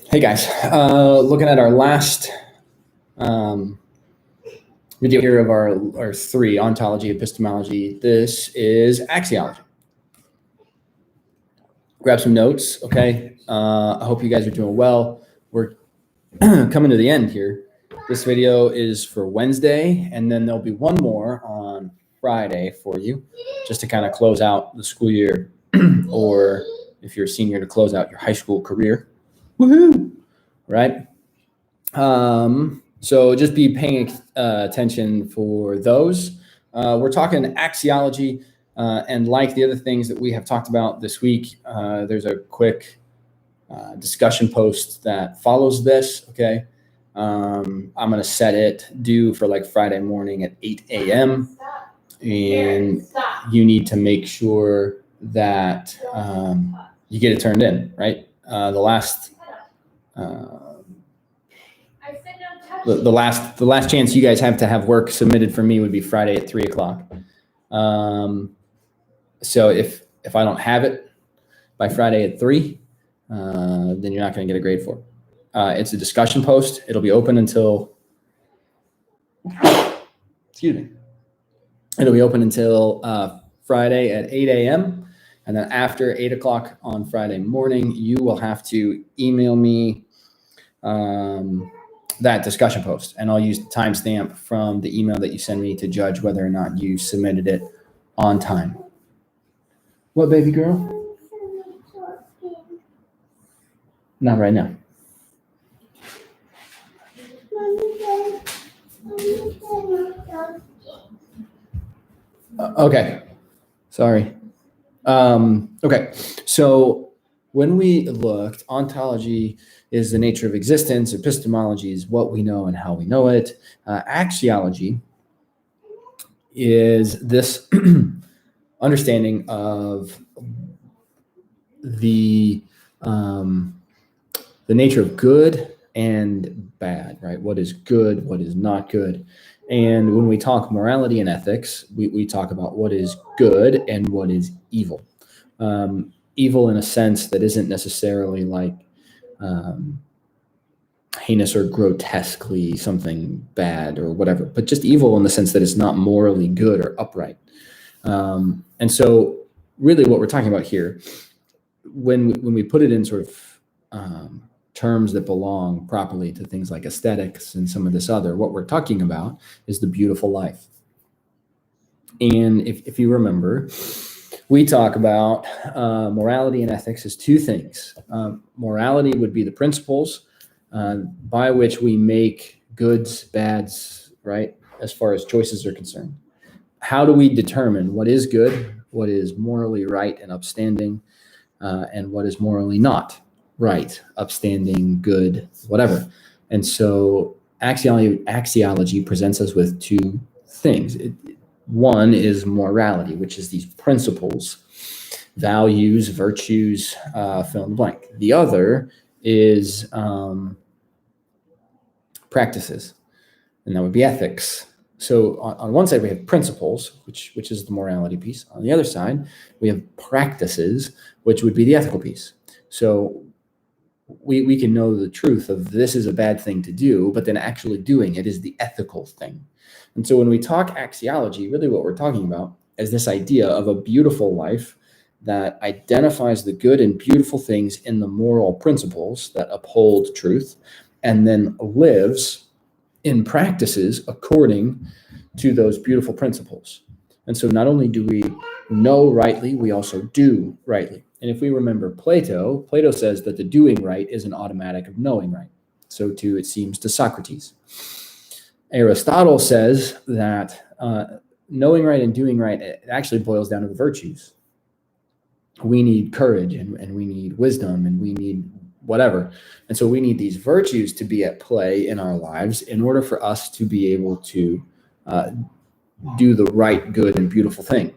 Hey guys, looking at our last video here of our three, ontology, epistemology. This is axiology. Grab some notes, okay? I hope you guys are doing well. We're coming to the end here. This video is for Wednesday, and then there'll be one more on Friday for you, just to kind of close out the school year, or if you're a senior, to close out your high school career. Woohoo! Right? So just be paying attention for those. We're talking axiology, and like the other things that we have talked about this week, there's a quick discussion post that follows this, okay? I'm going to set it due for like Friday morning at 8 a.m. And you need to make sure that you get it turned in, right? The last chance you guys have to have work submitted for me would be Friday at 3 o'clock. So if I don't have it by Friday at 3, then you're not going to get a grade for it. It's a discussion post. It'll be open until, it'll be open until Friday at 8 a.m. And then after 8 o'clock on Friday morning, you will have to email me that discussion post, and I'll use the timestamp from the email that you send me to judge whether or not you submitted it on time. What, baby girl? Not right now. Okay, sorry. Okay, so when we looked, ontology is the nature of existence. Epistemology is what we know and how we know it. Axiology is this understanding of the nature of good and bad, right? What is good, what is not good. And when we talk morality and ethics, we talk about what is good and what is evil. Evil in a sense that isn't necessarily like heinous or grotesquely something bad or whatever, but just evil in the sense that it's not morally good or upright. And so really what we're talking about here, when we put it in sort of terms that belong properly to things like aesthetics and some of this other, what we're talking about is the beautiful life. And if you remember, we talk about morality and ethics as two things. Morality would be the principles by which we make goods, bads, right, as far as choices are concerned. How do we determine what is good, what is morally right and upstanding, and what is morally not right, upstanding, good, whatever? And so axiology presents us with two things. One is morality, which is these principles, values, virtues, fill in the blank. The other is practices, and that would be ethics. So on one side, we have principles, which is the morality piece. On the other side, we have practices, which would be the ethical piece. So we can know the truth of this is a bad thing to do, but then actually doing it is the ethical thing. And so when we talk axiology, really what we're talking about is this idea of a beautiful life that identifies the good and beautiful things in the moral principles that uphold truth, and then lives in practices according to those beautiful principles. And so not only do we know rightly, we also do rightly. And if we remember Plato says that the doing right is an automatic of knowing right. So too, it seems to Socrates. Aristotle says that knowing right and doing right, it actually boils down to the virtues. We need courage and we need wisdom and we need whatever. And so we need these virtues to be at play in our lives in order for us to be able to do the right, good, and beautiful thing.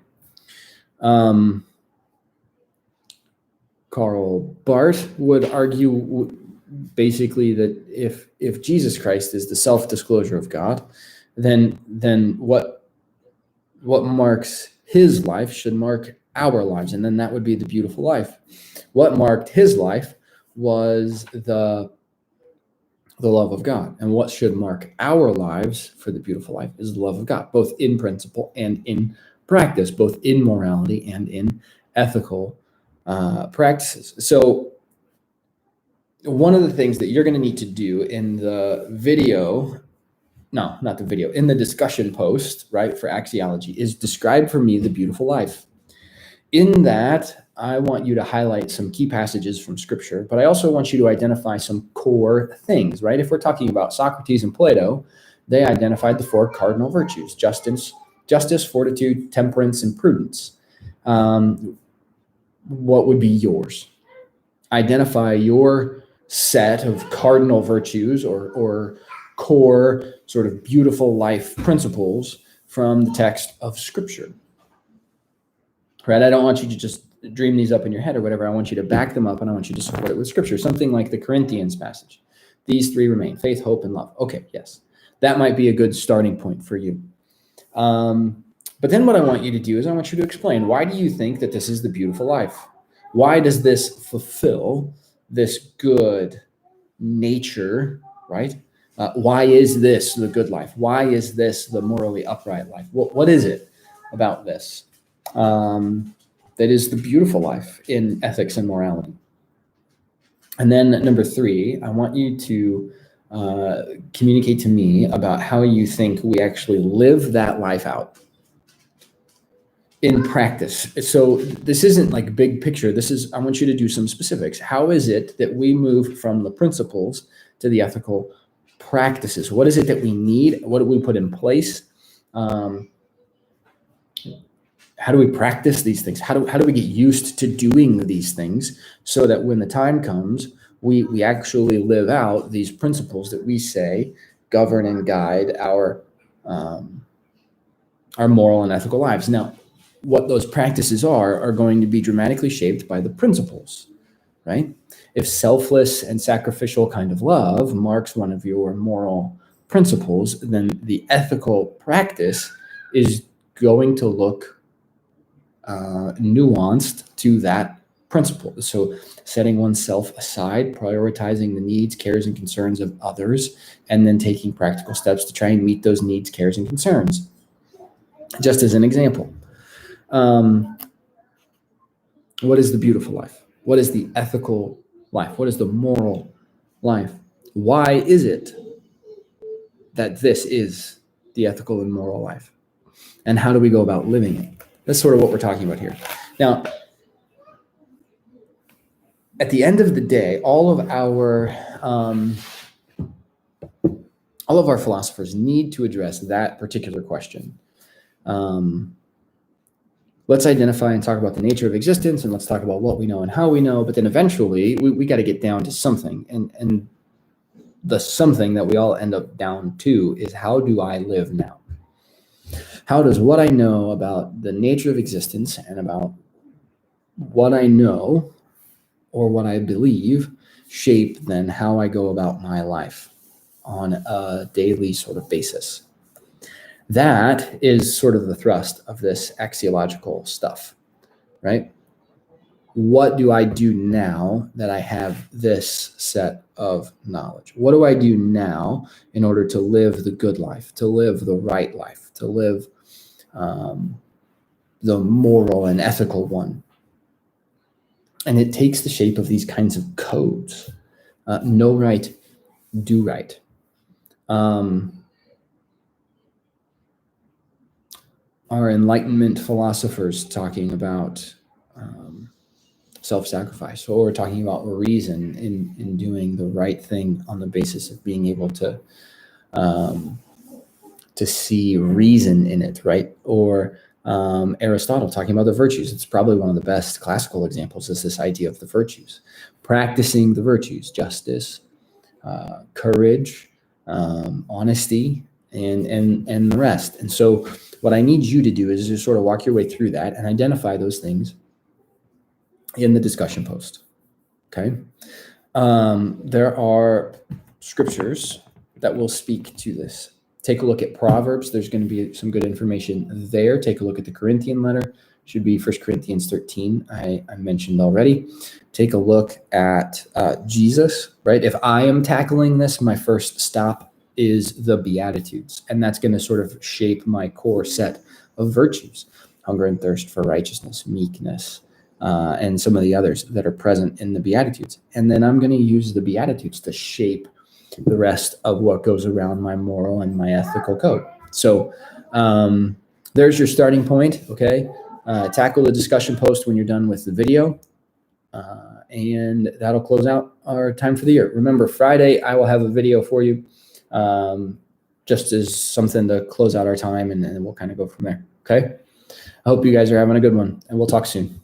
Karl Barth would argue basically that if Jesus Christ is the self-disclosure of God, then what marks his life should mark our lives. And then that would be the beautiful life. What marked his life was the love of God. And what should mark our lives for the beautiful life is the love of God, both in principle and in practice, both in morality and in ethical practices. So one of the things that you're going to need to do in the video, no, not the video, in the discussion post, right, for Axiology is describe for me the beautiful life. In that, I want you to highlight some key passages from Scripture, but I also want you to identify some core things, right? If we're talking about Socrates and Plato, they identified the four cardinal virtues: justice, fortitude, temperance, and prudence. What would be yours? Identify your set of cardinal virtues or core sort of beautiful life principles from the text of Scripture. Right? I don't want you to just dream these up in your head or whatever. I want you to back them up, and I want you to support it with Scripture. Something like the Corinthians passage. These three remain: faith, hope, and love. Okay, yes. That might be a good starting point for you. But then what I want you to do is I want you to explain, why do you think that this is the beautiful life? Why does this fulfill this good nature, right? Why is this the good life? Why is this the morally upright life? What is it about this that is the beautiful life in ethics and morality? And then number 3, I want you to communicate to me about how you think we actually live that life out in practice. So this isn't like big picture. This is, I want you to do some specifics. How is it that we move from the principles to the ethical practices? What is it that we need? What do we put in place? How do we practice these things? How do we get used to doing these things so that when the time comes, we actually live out these principles that we say govern and guide our moral and ethical lives? Now, what those practices are going to be dramatically shaped by the principles, right? If selfless and sacrificial kind of love marks one of your moral principles, then the ethical practice is going to look nuanced to that principle. So setting oneself aside, prioritizing the needs, cares, and concerns of others, and then taking practical steps to try and meet those needs, cares, and concerns. Just as an example, what is the beautiful life? What is the ethical life? What is the moral life? Why is it that this is the ethical and moral life? And how do we go about living it? That's sort of what we're talking about here. Now, at the end of the day, all of our philosophers need to address that particular question. Let's identify and talk about the nature of existence, and let's talk about what we know and how we know. But then eventually, we got to get down to something, and the something that we all end up down to is, how do I live now? How does what I know about the nature of existence and about what I know or what I believe shape then how I go about my life on a daily sort of basis? That is sort of the thrust of this axiological stuff, right? What do I do now that I have this set of knowledge? What do I do now in order to live the good life, to live the right life, to live the moral and ethical one? And it takes the shape of these kinds of codes. Know right, do right. Our Enlightenment philosophers talking about self-sacrifice, or talking about reason in doing the right thing on the basis of being able to see reason in it, right? Or Aristotle talking about the virtues. It's probably one of the best classical examples, is this idea of the virtues. Practicing the virtues: justice, courage, honesty, and the rest. And so what I need you to do is just sort of walk your way through that and identify those things in the discussion post. Okay. There are scriptures that will speak to this. Take a look at Proverbs. There's going to be some good information there. Take a look at the Corinthian letter. should be 1 Corinthians 13, I mentioned already. Take a look at Jesus, right? If I am tackling this, my first stop is the Beatitudes, and that's going to sort of shape my core set of virtues: hunger and thirst for righteousness, meekness, and some of the others that are present in the Beatitudes. And then I'm going to use the Beatitudes to shape the rest of what goes around my moral and my ethical code. So there's your starting point, okay? Tackle the discussion post when you're done with the video. And that'll close out our time for the year. Remember, Friday, I will have a video for you, just as something to close out our time, and then we'll kind of go from there, okay? I hope you guys are having a good one, and we'll talk soon.